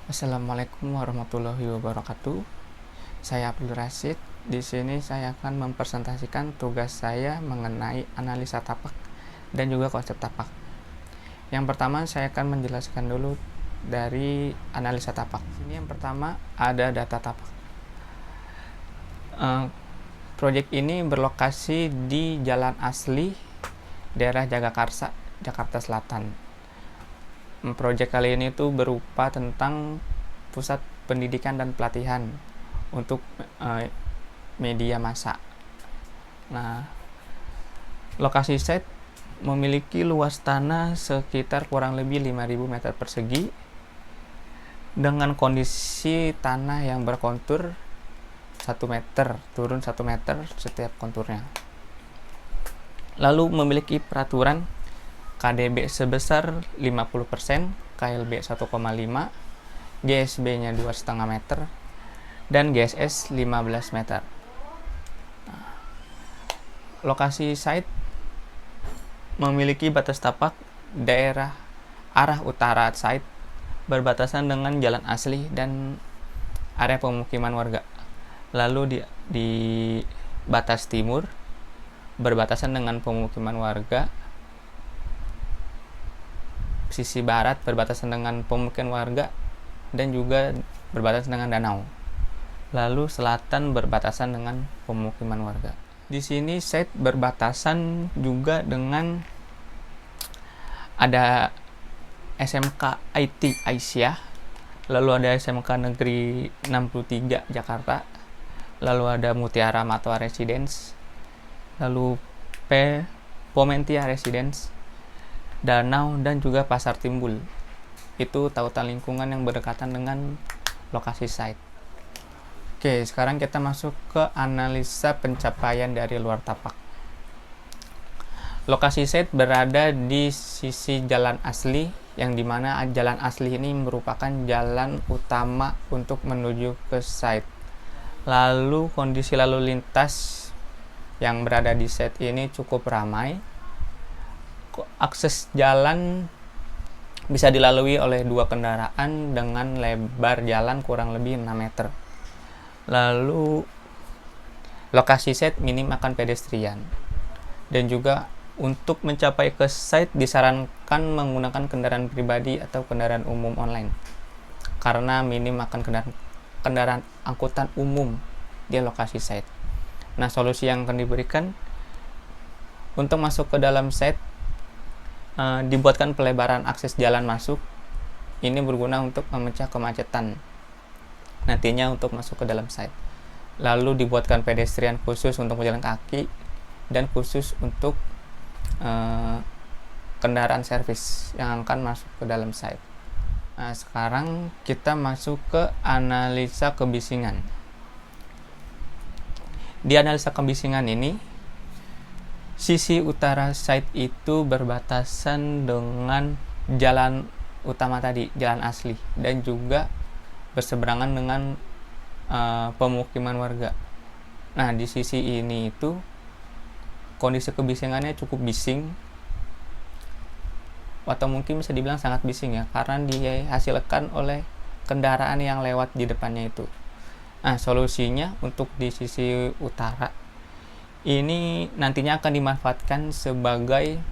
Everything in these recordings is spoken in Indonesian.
Assalamualaikum warahmatullahi wabarakatuh. Saya Abdul Rashid. Di sini saya akan mempresentasikan tugas saya mengenai analisa tapak dan juga konsep tapak. Yang pertama saya akan menjelaskan dulu dari analisa tapak. Ini yang pertama ada data tapak. Proyek ini berlokasi di Jalan Asli, daerah Jagakarsa, Jakarta Selatan. Proyek kali ini tuh berupa tentang pusat pendidikan dan pelatihan untuk media massa. Nah, lokasi site memiliki luas tanah sekitar kurang lebih 5.000 meter persegi dengan kondisi tanah yang berkontur 1 meter, turun 1 meter setiap konturnya. Lalu memiliki peraturan KDB sebesar 50%, KLB 1,5, GSB-nya 2,5 meter, dan GSS 15 meter. Lokasi site memiliki batas tapak daerah arah utara site berbatasan dengan jalan asli dan area pemukiman warga. Lalu di batas timur berbatasan dengan pemukiman warga. Sisi barat berbatasan dengan pemukiman warga dan juga berbatasan dengan danau. Lalu selatan berbatasan dengan pemukiman warga. Di sini site berbatasan juga dengan ada SMK IT Aisyah, lalu ada SMK Negeri 63 Jakarta, lalu ada Mutiara Matwa Residence, lalu Momentia Residence, Danau, dan juga Pasar Timbul. Itu tautan lingkungan yang berdekatan dengan lokasi site. Oke, sekarang kita masuk ke analisa pencapaian dari luar tapak. Lokasi site berada di sisi jalan asli, yang dimana jalan asli ini merupakan jalan utama untuk menuju ke site. Lalu kondisi lalu lintas yang berada di site ini cukup ramai. Akses jalan bisa dilalui oleh 2 kendaraan dengan lebar jalan kurang lebih 6 meter. Lalu lokasi site minim akan pedestrian, dan juga untuk mencapai ke site disarankan menggunakan kendaraan pribadi atau kendaraan umum online karena minim akan kendaraan angkutan umum di lokasi site. Nah, solusi yang akan diberikan untuk masuk ke dalam site, dibuatkan pelebaran akses jalan masuk. Ini berguna untuk memecah kemacetan nantinya untuk masuk ke dalam site. Lalu dibuatkan pedestrian khusus untuk pejalan kaki dan khusus untuk kendaraan servis yang akan masuk ke dalam site. Nah, sekarang kita masuk ke analisa kebisingan. Di analisa kebisingan ini, sisi utara site itu berbatasan dengan jalan utama tadi, jalan asli, dan juga berseberangan dengan pemukiman warga. Nah, di sisi ini itu kondisi kebisingannya cukup bising, atau mungkin bisa dibilang sangat bising ya, karena dihasilkan oleh kendaraan yang lewat di depannya itu. Nah, solusinya untuk di sisi utara ini nantinya akan dimanfaatkan sebagai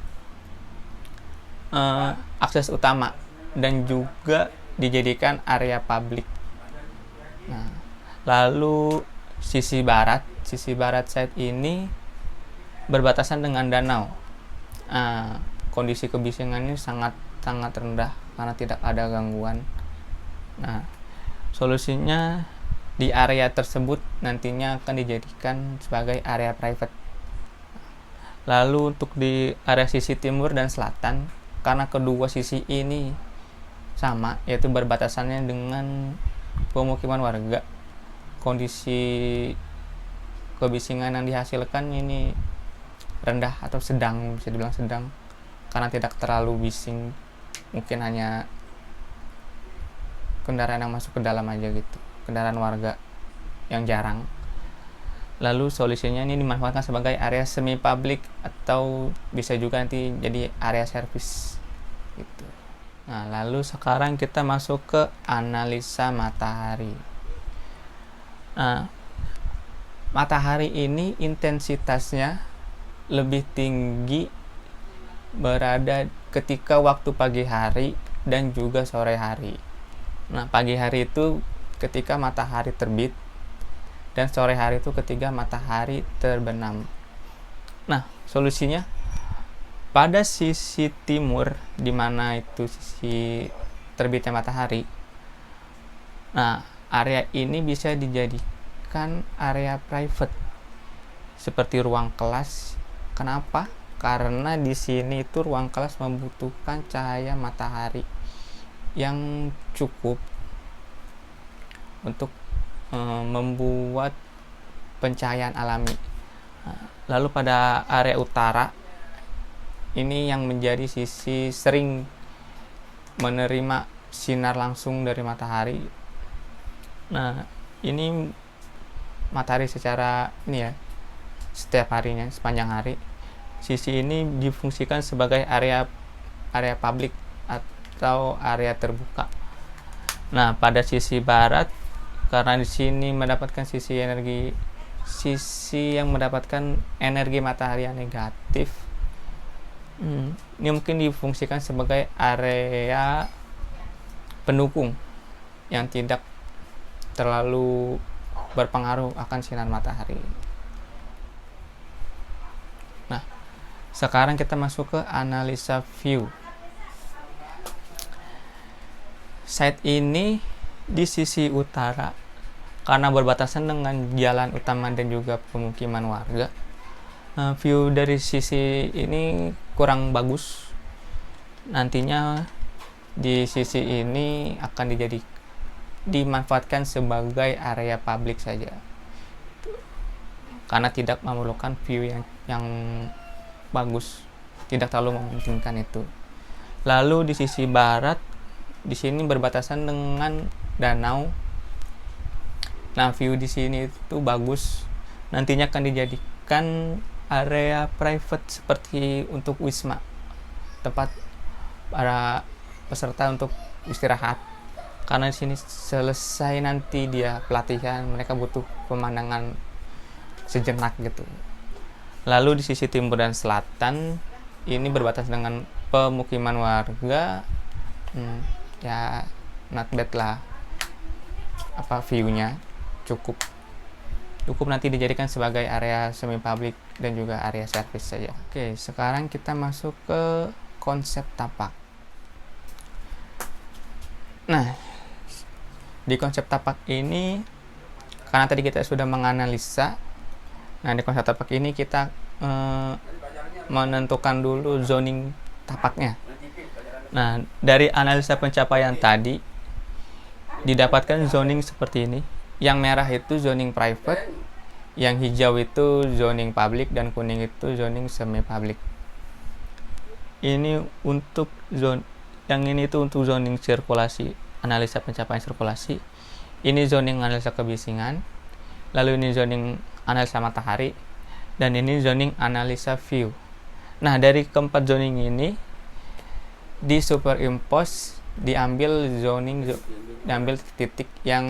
akses utama dan juga dijadikan area publik. Nah, lalu sisi barat site ini berbatasan dengan danau. Nah, kondisi kebisingannya sangat rendah karena tidak ada gangguan. Nah, solusinya di area tersebut nantinya akan dijadikan sebagai area private. Lalu untuk di area sisi timur dan selatan, karena kedua sisi ini sama, yaitu berbatasannya dengan pemukiman warga, kondisi kebisingan yang dihasilkan ini rendah atau sedang, bisa dibilang sedang, karena tidak terlalu bising, mungkin hanya kendaraan yang masuk ke dalam aja gitu, kendaraan warga yang jarang. Lalu solusinya ini dimanfaatkan sebagai area semi public atau bisa juga nanti jadi area service gitu. Nah, lalu sekarang kita masuk ke analisa matahari. Nah, matahari ini intensitasnya lebih tinggi berada ketika waktu pagi hari dan juga sore hari. Nah, pagi hari itu ketika matahari terbit dan sore hari itu ketika matahari terbenam. Nah, solusinya pada sisi timur, di mana itu sisi terbitnya matahari. Nah, area ini bisa dijadikan area private seperti ruang kelas. Kenapa? Karena di sini itu ruang kelas membutuhkan cahaya matahari yang cukup untuk membuat pencahayaan alami. Lalu pada area utara ini yang menjadi sisi sering menerima sinar langsung dari matahari. Nah, ini matahari secara ini ya, setiap harinya sepanjang hari. Sisi ini difungsikan sebagai area publik atau area terbuka. Nah, pada sisi barat, karena di sini mendapatkan sisi yang mendapatkan energi matahari yang negatif, ini mungkin difungsikan sebagai area pendukung yang tidak terlalu berpengaruh akan sinar matahari. Nah, sekarang kita masuk ke analisa view. Site ini di sisi utara karena berbatasan dengan jalan utama dan juga pemukiman warga. View dari sisi ini kurang bagus. Nantinya di sisi ini akan dimanfaatkan sebagai area publik saja, karena tidak memerlukan view yang bagus, tidak terlalu mementingkan itu. Lalu di sisi barat, di sini berbatasan dengan danau. Nah, view di sini itu bagus. Nantinya akan dijadikan area private seperti untuk wisma, tempat para peserta untuk istirahat. Karena di sini selesai nanti dia pelatihan, mereka butuh pemandangan sejenak gitu. Lalu di sisi timur dan selatan ini berbatas dengan pemukiman warga. Ya not bad lah, view-nya cukup nanti dijadikan sebagai area semi public dan juga area service saja. Oke, sekarang kita masuk ke konsep tapak. Nah, di konsep tapak ini, karena tadi kita sudah menganalisa, nah di konsep tapak ini kita menentukan dulu zoning tapaknya. Nah, dari analisa pencapaian tadi didapatkan zoning seperti ini. Yang merah itu zoning private, yang hijau itu zoning public, dan kuning itu zoning semi public. Ini untuk yang ini itu untuk zoning sirkulasi, analisa pencapaian sirkulasi. Ini zoning analisa kebisingan. Lalu ini zoning analisa matahari, dan ini zoning analisa view. Nah, dari keempat zoning ini di superimpose, diambil titik yang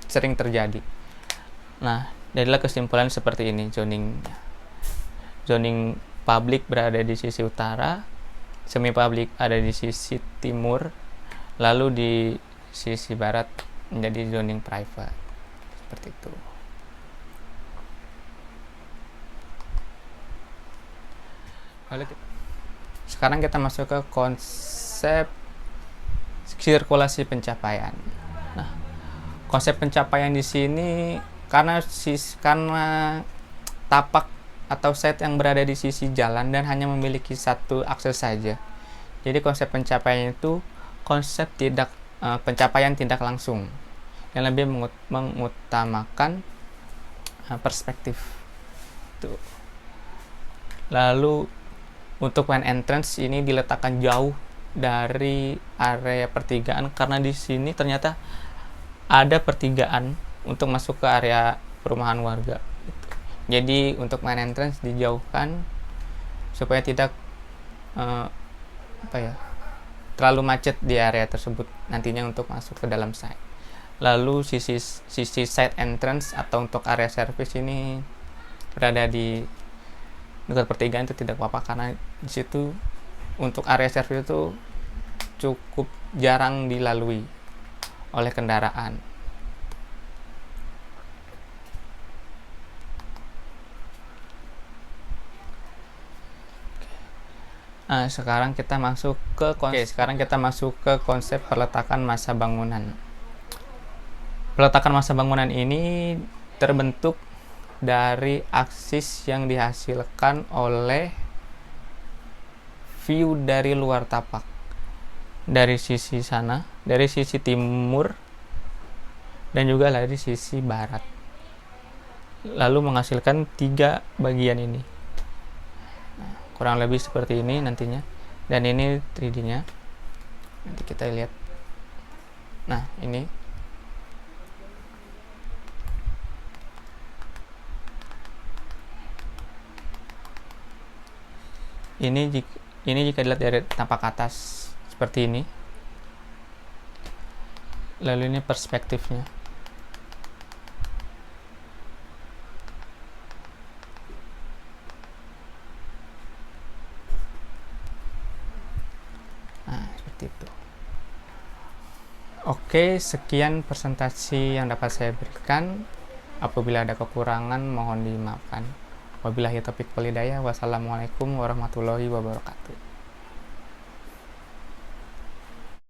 sering terjadi. Nah, darilah kesimpulan seperti ini. Zoning publik berada di sisi utara, semi publik ada di sisi timur, lalu di sisi barat menjadi zoning private. Seperti itu. Sekarang kita masuk ke konsep sirkulasi pencapaian. Nah, konsep pencapaian di sini karena tapak atau site yang berada di sisi jalan dan hanya memiliki satu akses saja. Jadi konsep pencapaian itu konsep pencapaian tidak langsung yang lebih mengutamakan perspektif. Tuh. Lalu untuk main entrance ini diletakkan jauh dari area pertigaan karena di sini ternyata ada pertigaan untuk masuk ke area perumahan warga. Jadi untuk main entrance dijauhkan supaya tidak terlalu macet di area tersebut nantinya untuk masuk ke dalam site. Lalu sisi side entrance atau untuk area service ini berada di dekat pertigaan itu tidak apa-apa, karena di situ untuk area service itu cukup jarang dilalui oleh kendaraan. Sekarang kita masuk ke konsep peletakan massa bangunan. Peletakan massa bangunan ini terbentuk dari aksis yang dihasilkan oleh view dari luar tapak, dari sisi sana, dari sisi timur, dan juga dari sisi barat, lalu menghasilkan 3 bagian ini. Kurang lebih seperti ini nantinya, dan ini 3D nya nanti kita lihat. Nah, ini jika dilihat dari tampak atas seperti ini. Lalu ini perspektifnya. Itu. Oke, sekian presentasi yang dapat saya berikan. Apabila ada kekurangan mohon dimaafkan. Wabillahi taufiq wal hidayah. Wassalamualaikum warahmatullahi wabarakatuh.